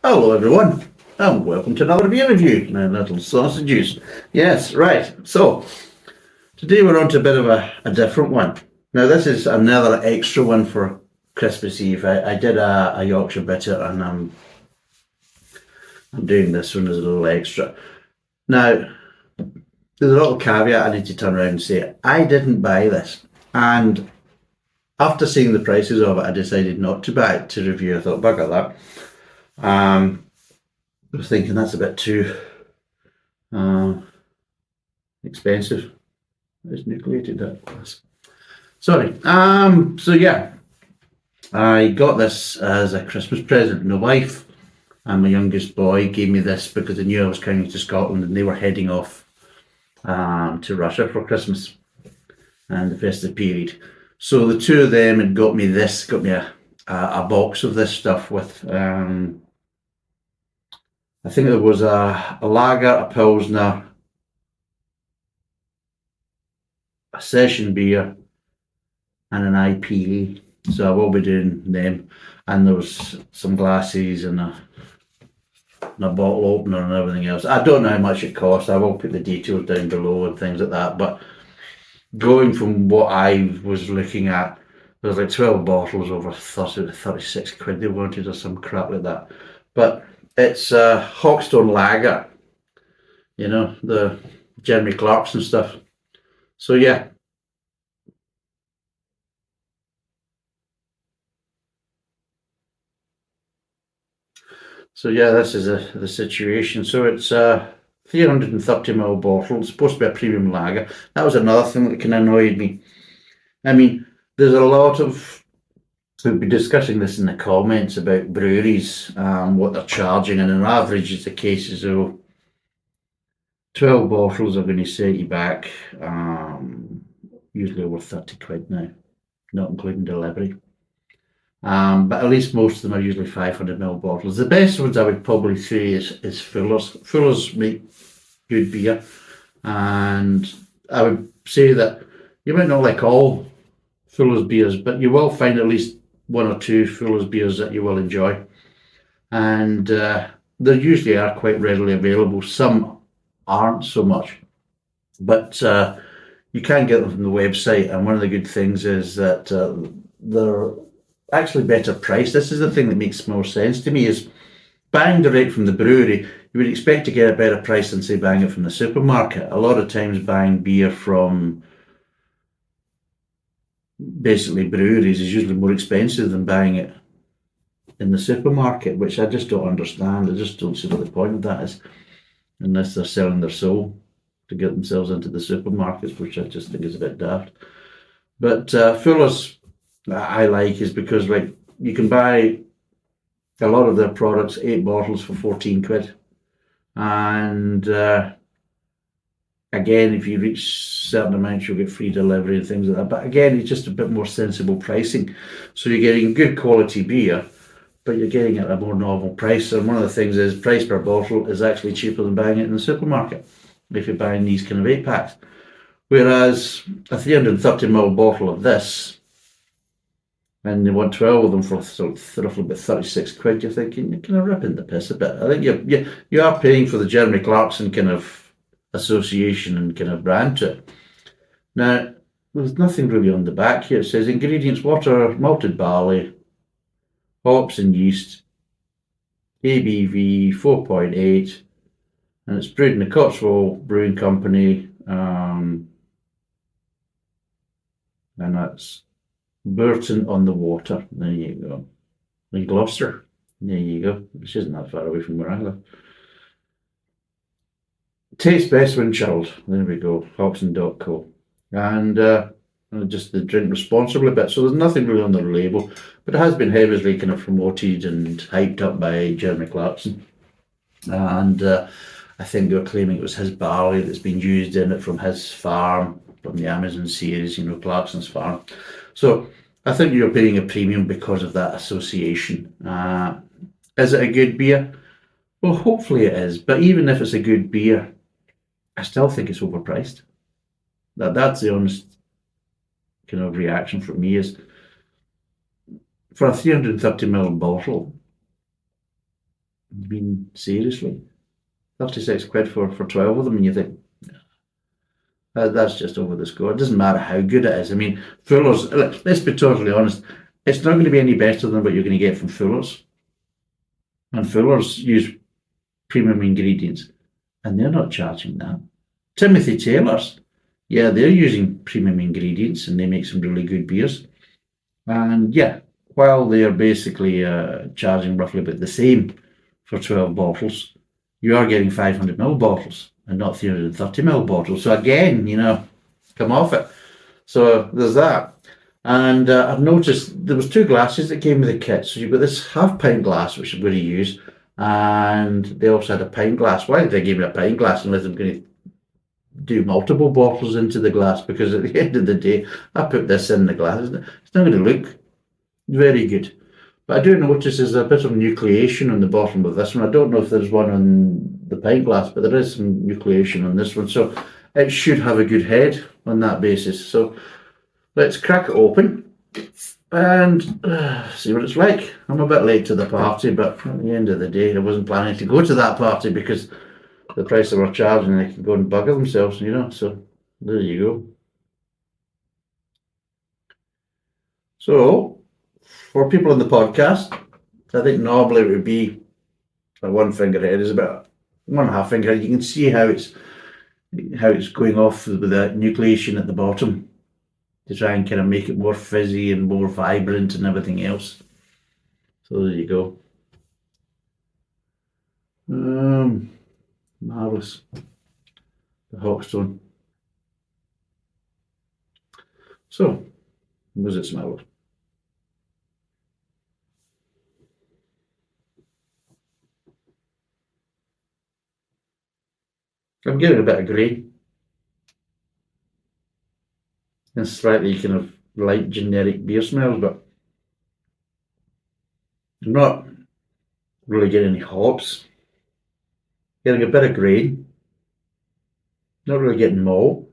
Hello everyone, and welcome to another beer review, my little sausages. Yes, right, so today we're on to a bit of a different one. Now this is another extra one for Christmas Eve. I did a Yorkshire bitter and I'm doing this one as a little extra. Now, there's a little caveat I need to turn around and say, I didn't buy this, and after seeing the prices of it I decided not to buy it to review. I thought, bugger that. I was thinking that's a bit too expensive. It's nucleated that glass. Sorry. So yeah, I got this as a Christmas present. My wife and my youngest boy gave me this because they knew I was coming to Scotland and they were heading off to Russia for Christmas and the festive period. So the two of them had got me a box of this stuff with I think there was a lager, a pilsner, a session beer, and an IPA. So I will be doing them. And there was some glasses and a bottle opener and everything else. I don't know how much it cost. I will put the details down below and things like that. But going from what I was looking at, there was like 12 bottles over 30 to 36 quid they wanted or some crap like that. But it's Hawkstone lager, you know, the Jeremy Clarkson stuff. So yeah. So yeah, this is the situation. So it's 330ml bottle. It's supposed to be a premium lager. That was another thing that kind of annoyed me. I mean, there's a lot of, we'll be discussing this in the comments about breweries, what they're charging, and on average it's the cases of 12 bottles are going to set you back usually over 30 quid now, not including delivery. But at least most of them are usually 500ml bottles. The best ones I would probably say is Fuller's. Fuller's make good beer, and I would say that you might not like all Fuller's beers, but you will find at least one or two Fuller's beers that you will enjoy, and they usually are quite readily available. Some aren't so much, but you can get them from the website, and one of the good things is that they're actually better priced. This is the thing that makes more sense to me, is buying direct from the brewery, you would expect to get a better price than, say, buying it from the supermarket. A lot of times buying beer from basically breweries is usually more expensive than buying it in the supermarket, which I just don't understand. I just don't see what the point of that is, unless they're selling their soul to get themselves into the supermarkets, which I just think is a bit daft. But Fuller's I like is because, like, you can buy a lot of their products, 8 bottles for 14 quid, and again, if you reach certain amounts you'll get free delivery and things like that, but again it's just a bit more sensible pricing, so you're getting good quality beer but you're getting it at a more normal price. And one of the things is price per bottle is actually cheaper than buying it in the supermarket if you're buying these kind of 8-packs, whereas a 330ml bottle of this, and they want 12 of them for roughly about 36 quid, you're thinking, you're kind of ripping the piss a bit. I think you are paying for the Jeremy Clarkson kind of association and kind of brand to it. Now, there's nothing really on the back here. It says ingredients: water, malted barley, hops and yeast, ABV 4.8, and it's brewed in the Cotswold Brewing Company, and that's Burton on the Water. There you go. In Gloucester. There you go. Which isn't that far away from where I live. Tastes best when chilled. There we go. Hawkstone.co. And just the drink responsibly bit. So there's nothing really on the label, but it has been heavily kind of promoted and hyped up by Jeremy Clarkson. And I think they were claiming it was his barley that's been used in it from his farm, from the Amazon series, you know, Clarkson's farm. So I think you're paying a premium because of that association. Is it a good beer? Well, hopefully it is. But even if it's a good beer, I still think it's overpriced. That's the honest kind of reaction from me, is for a 330ml bottle, I mean, seriously, 36 quid for 12 of them, and you think, that's just over the score. It doesn't matter how good it is. I mean, Fuller's, let's be totally honest, it's not going to be any better than what you're going to get from Fuller's. And Fuller's use premium ingredients, and they're not charging that. Timothy Taylor's, yeah, they're using premium ingredients and they make some really good beers. And yeah, while they're basically charging roughly about the same for 12 bottles, you are getting 500ml bottles and not 330ml bottles. So again, come off it. So there's that. And I've noticed there was 2 glasses that came with the kit. So you've got this half-pint glass, which I'm going to use, and they also had a pint glass. Why did they give me a pint glass unless I'm going to do multiple bottles into the glass? Because at the end of the day, I put this in the glass. It's not going to look very good. But I do notice there's a bit of nucleation on the bottom of this one. I don't know if there's one on the pint glass, but there is some nucleation on this one. So it should have a good head on that basis. So let's crack it open and see what it's like. I'm a bit late to the party, but at the end of the day, I wasn't planning to go to that party because the price they were charging, they can go and bugger themselves, so there you go. So, for people on the podcast, I think normally it would be a 1 finger head. Is about 1.5 finger head. You can see how it's going off with that nucleation at the bottom to try and kind of make it more fizzy and more vibrant and everything else. So there you go. Marvellous. The Hawkstone. So, was it smell? I'm getting a bit of grey and slightly kind of light generic beer smells, but I'm not really getting any hops. Getting a bit of grain. Not really getting malt.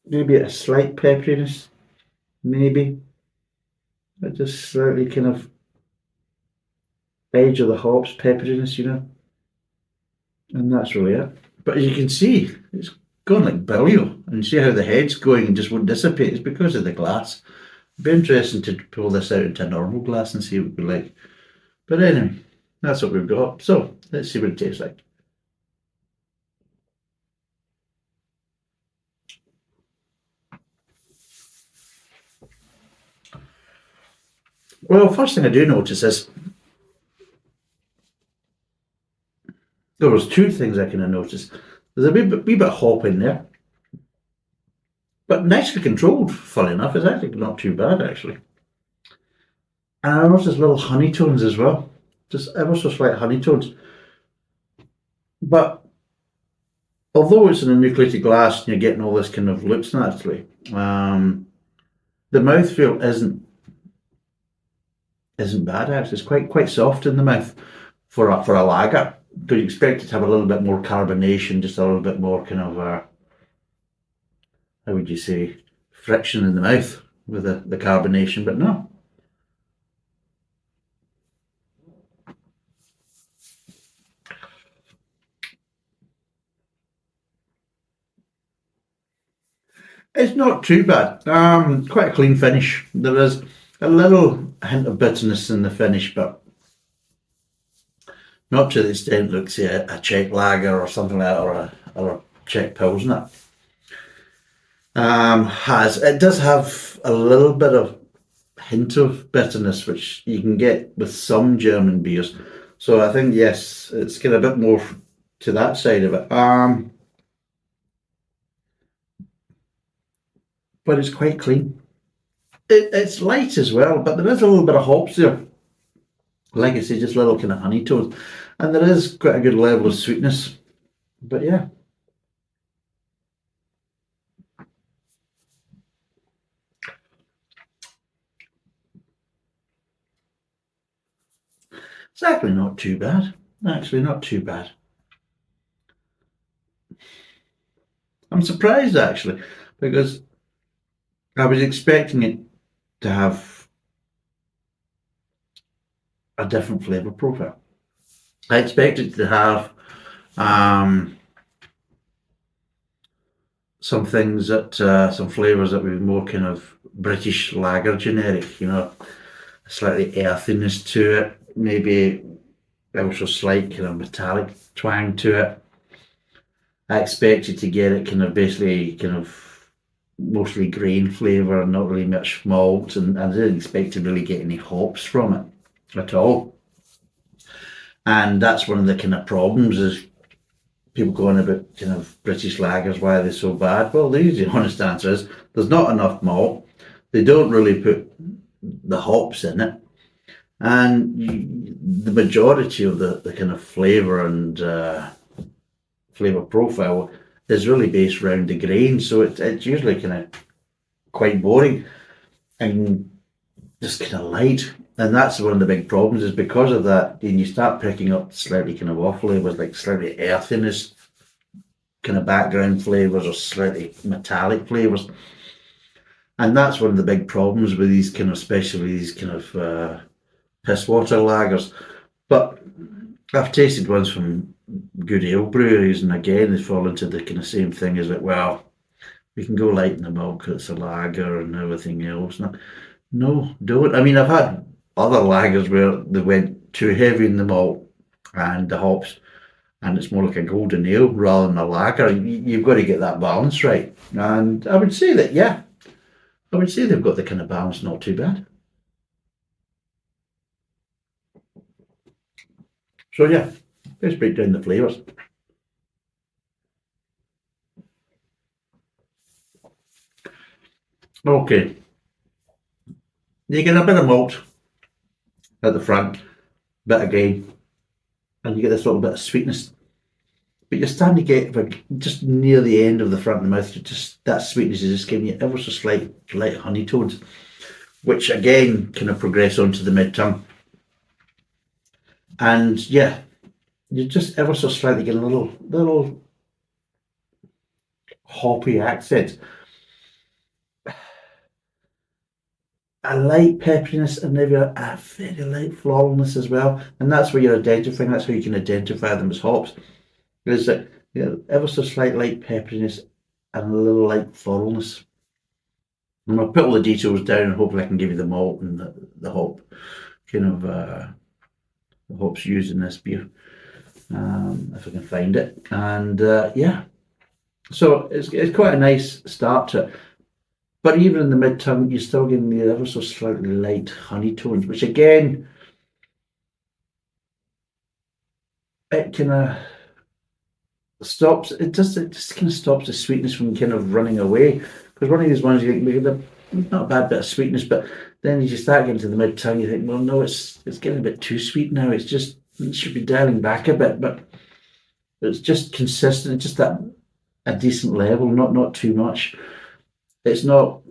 Maybe a slight pepperiness. Maybe. But just slightly kind of edge of the hops, pepperiness, And that's really it. But as you can see, it's gone like billio. And you see how the head's going and just won't dissipate. It's because of the glass. It'd be interesting to pull this out into a normal glass and see what it would be like. But anyway, that's what we've got. So let's see what it tastes like. Well, first thing I do notice is there was 2 things I kind of noticed. There's a wee bit of hop in there, but nicely controlled, funny enough. It's actually not too bad, actually. And I noticed little honey tones as well, just ever so slight honey tones. But although it's in a nucleated glass and you're getting all this kind of looks naturally, the mouthfeel isn't bad actually. It's quite soft in the mouth for a lager. But you expect it to have a little bit more carbonation, just a little bit more kind of how would you say, friction in the mouth with the carbonation, but no. It's not too bad. Quite a clean finish. There is a little hint of bitterness in the finish, but not to the extent, look, say, a Czech lager or something like that, or a Czech Pilsner. It does have a little bit of hint of bitterness, which you can get with some German beers. So I think, yes, it's got a bit more to that side of it. But it's quite clean. It's light as well, but there is a little bit of hops there. Like I say, just little kind of honey tones. And there is quite a good level of sweetness. But yeah. It's actually not too bad. Actually, not too bad. I'm surprised actually, because I was expecting it to have a different flavour profile. I expected to have um, some things that some flavours that were more kind of British lager generic, slightly earthiness to it, maybe also slight kind of metallic twang to it. I expected to get it kind of basically kind of mostly grain flavour and not really much malt, and I didn't expect to really get any hops from it at all. And that's one of the kind of problems is people going about kind of British lagers, why are they so bad? Well, the easy honest answer is there's not enough malt. They don't really put the hops in it. And the majority of the kind of flavour and flavour profile is really based around the grain. So it's usually kind of quite boring and just kind of light. And that's one of the big problems is because of that, when you start picking up slightly kind of off flavours, like slightly earthiness, kind of background flavours or slightly metallic flavours. And that's one of the big problems with these kind of, especially these kind of piss water lagers. But I've tasted ones from good ale breweries, and again, they fall into the kind of same thing as like, well, we can go light in the milk, it's a lager and everything else. No, don't. I mean, I've had other lagers where they went too heavy in the malt and the hops, and it's more like a golden ale rather than a lager. You've got to get that balance right. And I would say that, yeah, I would say they've got the kind of balance not too bad. So yeah, let's break down the flavours. Okay, you get a bit of malt at the front, bit of grain, and you get this little bit of sweetness. But you're starting to get just near the end of the front of the mouth, just that sweetness is just giving you ever so slight light honey tones, which again kind of progress onto the mid tongue. And yeah, you just ever so slightly get a little hoppy accent. A light pepperiness and maybe a very light floralness as well. And that's where you're identifying, that's how you can identify them as hops. Is that ever so slight light pepperiness and a little light floralness. And I'll put all the details down and hopefully I can give you the malt and the hop kind of the hops used in this beer. If I can find it. And yeah. So it's quite a nice start to it. But even in the mid tongue, you're still getting the ever so slightly light honey tones, which again, it kind of stops. It just kind of stops the sweetness from kind of running away. Because one of these ones you think not a bad bit of sweetness, but then as you start getting to the mid tongue, you think, well, no, it's getting a bit too sweet now. It should be dialing back a bit, but it's just consistent. Just that a decent level, not too much. It's not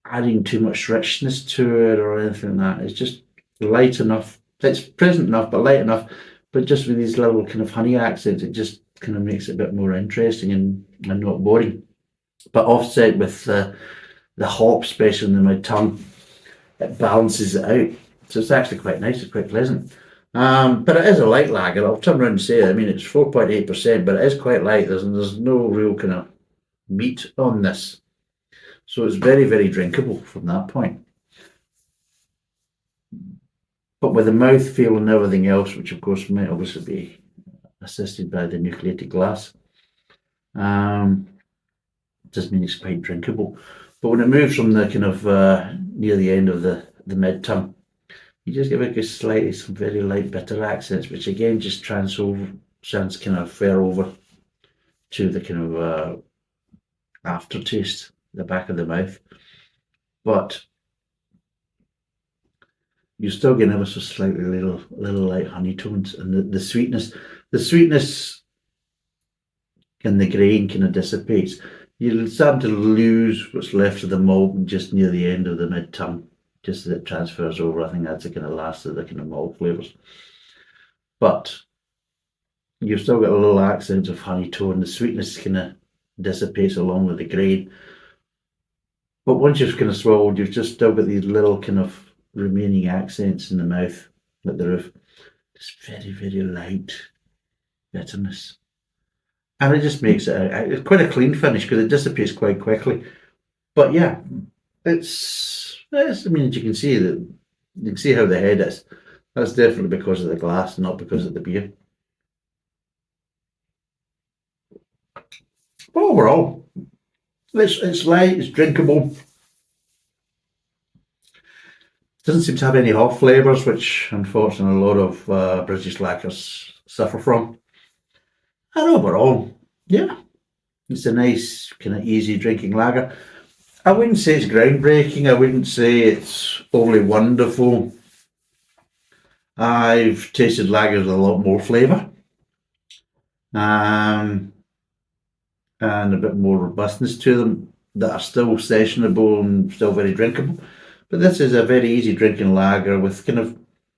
adding too much richness to it or anything like that. It's just light enough. It's present enough, but light enough. But just with these little kind of honey accents, it just kind of makes it a bit more interesting and not boring. But offset with the hop, especially in my tongue, it balances it out. So it's actually quite nice. It's quite pleasant. But it is a light lager. I'll turn around and say it. I mean, it's 4.8%, but it is quite light. There's no real kind of meat on this. So it's very, very drinkable from that point. But with the mouthfeel and everything else, which of course might obviously be assisted by the nucleated glass, does mean it's quite drinkable. But when it moves from the kind of near the end of the mid tongue, you just get like slightly some very light bitter accents, which again just transfer over to the kind of aftertaste, the back of the mouth. But you're still getting ever so slightly little light honey tones, and the sweetness in the grain kind of dissipates. You're starting to lose what's left of the malt just near the end of the mid tongue, just as it transfers over. I think that's the kind of last of the kind of malt flavours. But you've still got a little accent of honey tone. The sweetness kind of dissipates along with the grain. But once you've kind of swallowed, you've just still got these little kind of remaining accents in the mouth at the roof. Just very, very light bitterness. And it just makes it quite a clean finish because it dissipates quite quickly. But yeah, it's I mean, you can see how the head is. That's definitely because of the glass, not because of the beer. But overall, it's light, it's drinkable. Doesn't seem to have any hop flavours, which unfortunately a lot of British lagers suffer from. And overall, yeah, it's a nice kind of easy drinking lager. I wouldn't say it's groundbreaking. I wouldn't say it's overly wonderful. I've tasted lagers with a lot more flavour, and a bit more robustness to them that are still sessionable and still very drinkable. But this is a very easy drinking lager with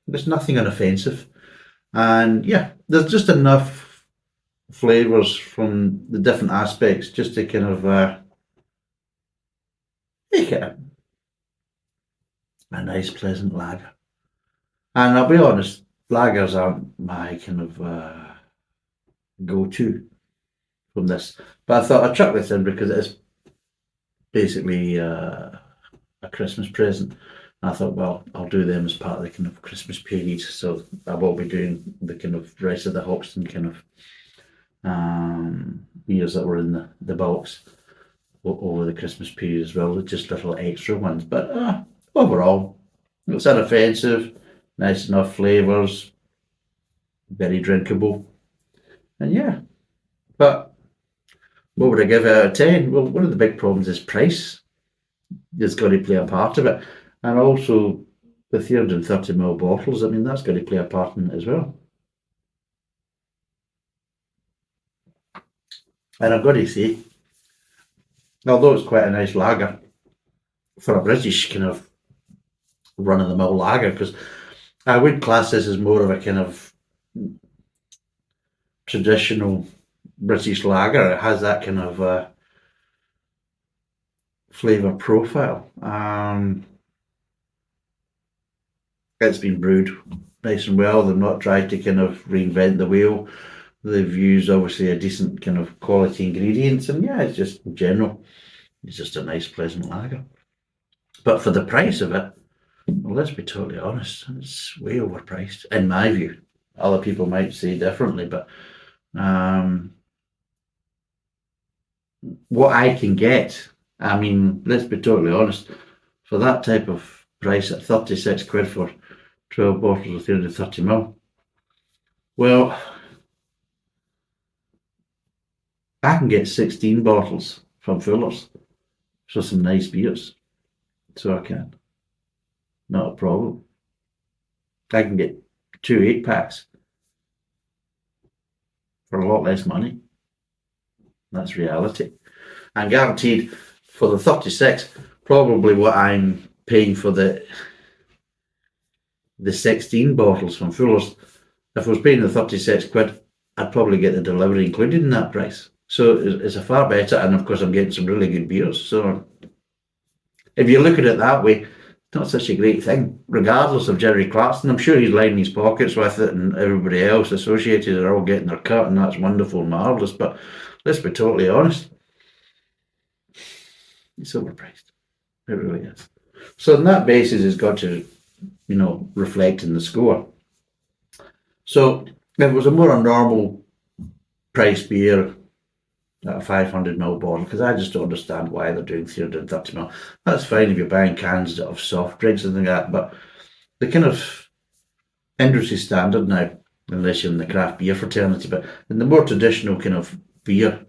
there's nothing unoffensive. And yeah, there's just enough flavours from the different aspects just to kind of make it a nice, pleasant lager. And I'll be honest, lagers aren't my kind of go-to from this. But I thought I'd chuck this in because it is basically a Christmas present. And I thought, well, I'll do them as part of the kind of Christmas period. So I will be doing the kind of rest of the Hawkstone kind of beers that were in the box over the Christmas period as well, just little extra ones. But overall, it's inoffensive, nice enough flavours, very drinkable. And yeah, but what would I give it out of 10? Well, one of the big problems is price. It's got to play a part of it. And also the 330ml bottles, I mean, that's got to play a part in it as well. And I've got to say, although it's quite a nice lager, for a British kind of run-of-the-mill lager, because I would class this as more of a kind of traditional British lager. It has that kind of flavour profile. It's been brewed nice and well. They've not tried to kind of reinvent the wheel. They've used obviously a decent kind of quality ingredients, and yeah, it's just in general, it's just a nice, pleasant lager. But for the price of it, well, let's be totally honest, it's way overpriced, in my view. Other people might say differently, but what I can get, I mean, let's be totally honest, for that type of price at 36 quid for 12 bottles of 330ml, well, I can get 16 bottles from Fuller's for some nice beers. So I can. Not a problem. I can get 2 8-packs for a lot less money. That's reality. And guaranteed for the 36, probably what I'm paying for the 16 bottles from Fuller's, if I was paying the 36 quid, I'd probably get the delivery included in that price. So it's a far better, and of course I'm getting some really good beers. So if you look at it that way, it's not such a great thing, regardless of Jeremy Clarkson. I'm sure he's lining his pockets with it, and everybody else associated are all getting their cut, and that's wonderful and marvellous. But let's be totally honest, it's overpriced. It really is. So on that basis, it's got to, reflect in the score. So if it was a more normal price beer, at a 500ml bottle, because I just don't understand why they're doing 330ml. That's fine if you're buying cans of soft drinks and things like that, but the kind of industry standard now, unless you're in the craft beer fraternity, but in the more traditional kind of beer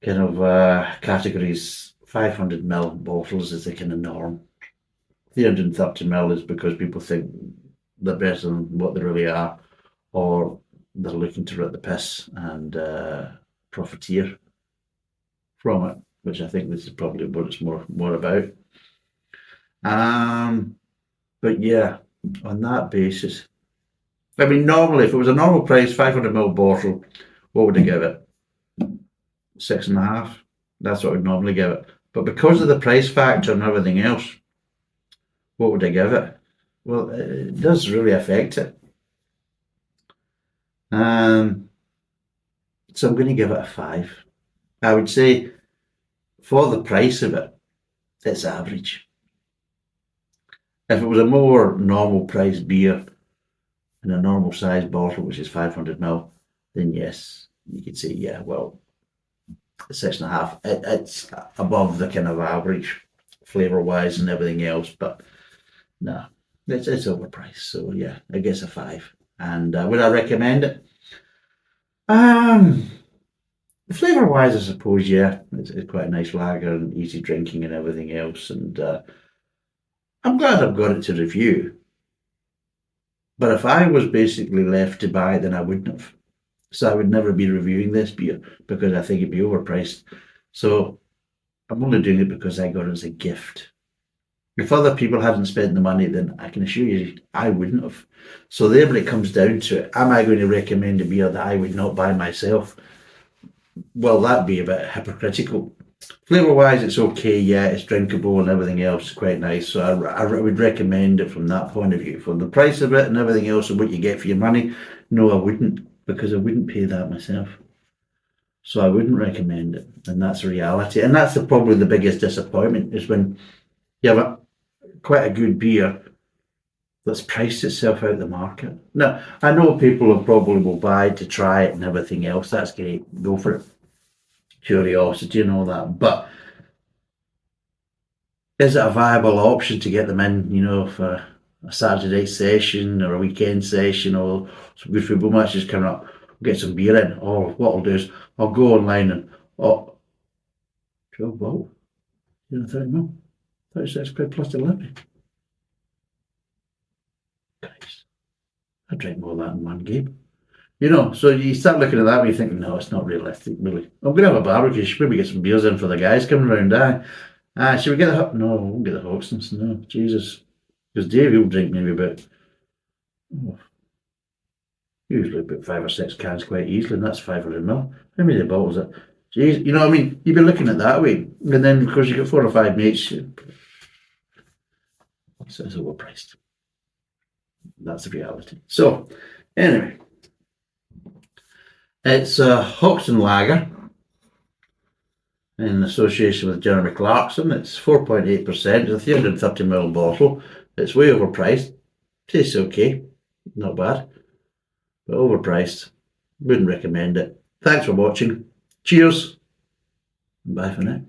kind of categories, 500ml bottles is the kind of norm. 330ml is because people think they're better than what they really are, or they're looking to rip the piss and profiteer from it, which I think this is probably what it's more about. But yeah, on that basis, I mean, normally, if it was a normal price, 500ml bottle, what would I give it? 6.5. That's what I would normally give it. But because of the price factor and everything else, what would I give it? Well, it does really affect it. So I'm going to give it a 5. I would say for the price of it, it's average. If it was a more normal price beer in a normal size bottle, which is 500ml, then yes, you could say, yeah, well, 6.5. It's above the kind of average flavour wise and everything else, but no, it's overpriced. So yeah, I guess a 5. And would I recommend it? Flavour wise, I suppose, yeah, it's quite a nice lager and easy drinking and everything else. And I'm glad I've got it to review. But if I was basically left to buy it, then I wouldn't have. So I would never be reviewing this beer because I think it'd be overpriced. So I'm only doing it because I got it as a gift. If other people hadn't spent the money, then I can assure you I wouldn't have. So there, when it comes down to it, am I going to recommend a beer that I would not buy myself? Well, that'd be a bit hypocritical. Flavour wise, it's okay, yeah, it's drinkable and everything else is quite nice. So I would recommend it from that point of view. For the price of it and everything else and what you get for your money, no, I wouldn't, because I wouldn't pay that myself. So I wouldn't recommend it. And that's reality. And that's probably the biggest disappointment, is when you have quite a good beer that's priced itself out the market. Now, I know people probably will buy it to try it and everything else. That's great. Go for it. Curiosity and all that. But is it a viable option to get them in, for a Saturday session or a weekend session or some good football matches coming up? Get some beer in. Or what I'll do is I'll go online and, 12 bottle. 30ml. 36 quid plus delivery. Christ. I drink more of that in one game. So you start looking at that and you think, no, it's not realistic, really. I'm going to have a barbecue. Should maybe get some beers in for the guys coming round. Should we get the... No, I won't get the Hawkstones. No, Jesus. Because Dave will drink maybe usually about 5 or 6 cans quite easily, and that's 500ml. How many bottles is it? Jeez, you know what I mean? You've been looking at that way. And then, because you get 4 or 5 mates, so it's overpriced. That's the reality. So, anyway, it's a Hawkstone lager in association with Jeremy Clarkson. It's 4.8%. It's a 330ml bottle. It's way overpriced. Tastes okay. Not bad. But overpriced. Wouldn't recommend it. Thanks for watching. Cheers. Bye for now.